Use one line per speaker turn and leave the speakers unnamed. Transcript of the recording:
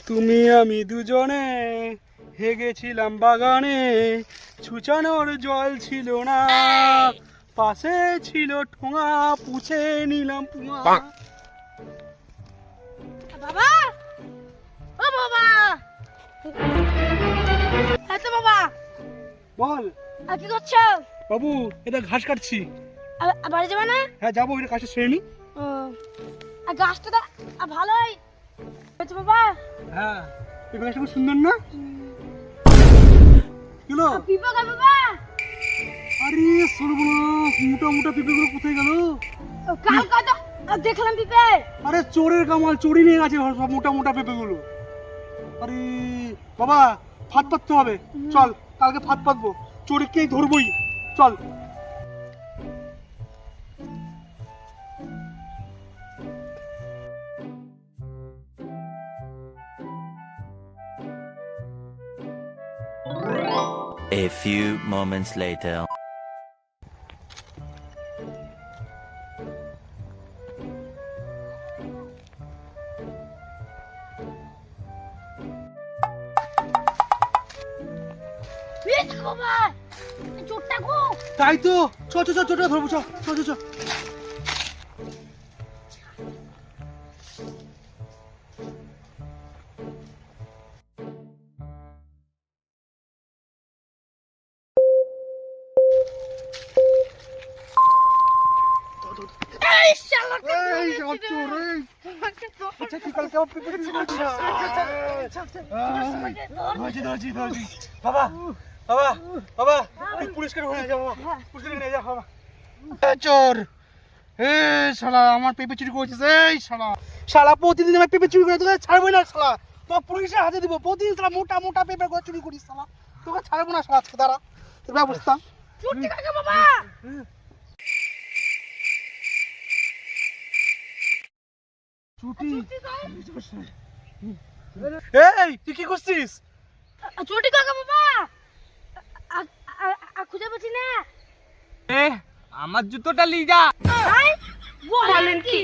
তুমি আমি দুজনে হেগেছিলাম বাগানে, ছুচানোর জল ছিল না, পাশে ছিল ঠোঙা, পুছে নিলাম পুঙা।
বাবা, ও বাবা, এত বাবা,
বল।
আর কি করছো?
বাবু, এটা ঘাস কাটছি।
বাড়ি যাবে না?
হ্যাঁ যাবো, এটা কাছে সেরে নি।
আর গাছটা তো ভালোই হয়েছে বাবা।
হ্যাঁ, এই গাছটা খুব সুন্দর না? কিলো
পিঁপড়া খাবে বাবা।
আরে সর্বনাশ, মোটা মোটা পেঁপেগুলো কোথায় গেল?
কালকে তো দেখলাম পিঁপড়ে।
আরে চোরের কামাল, চুরি নিয়ে গেছে সব মোটা মোটা পেঁপেগুলো। আরে বাবা, ফাঁদ পাততে হবে, চল কালকে ফাঁদ পাতবো, চোরকেই ধরবই, চল।
A few moments later.
বাবা, চোরটা গো।
তাই তো, চ চ চ চোরটা ধরবো, চ চ চ চ।
এই শালাকে
এই চোর, এই আচ্ছা তুই কালকে আমার পেঁপে চুরি করছিস? ধরছি ধরছি ধরছি। বাবা বাবা বাবা, তুই পুলিশকে নিয়ে যা বাবা, পুলিশকে নিয়ে যা বাবা। চোর, এই শালা আমার পেঁপে চুরি করেছিস, এই শালা শালা প্রতিদিন আমার পেঁপে চুরি করে, তোকে ছাড়বো না শালা, তোর পুলিশের হাতে দিব। প্রতিদিন শালা মোটা মোটা পেঁপে করে চুরি করিস শালা, তোকে ছাড়বো না শালা, আজকে দাঁড়া তোর ব্যবস্থা।
চোরটা কাকে বাবা?
ছুটি। এই তুই কি করছিস?
চোরটি কাকে বাবা? খুঁজে পাচ্ছি না।
আমার জুতোটা নিয়ে যা।
বলেন কি?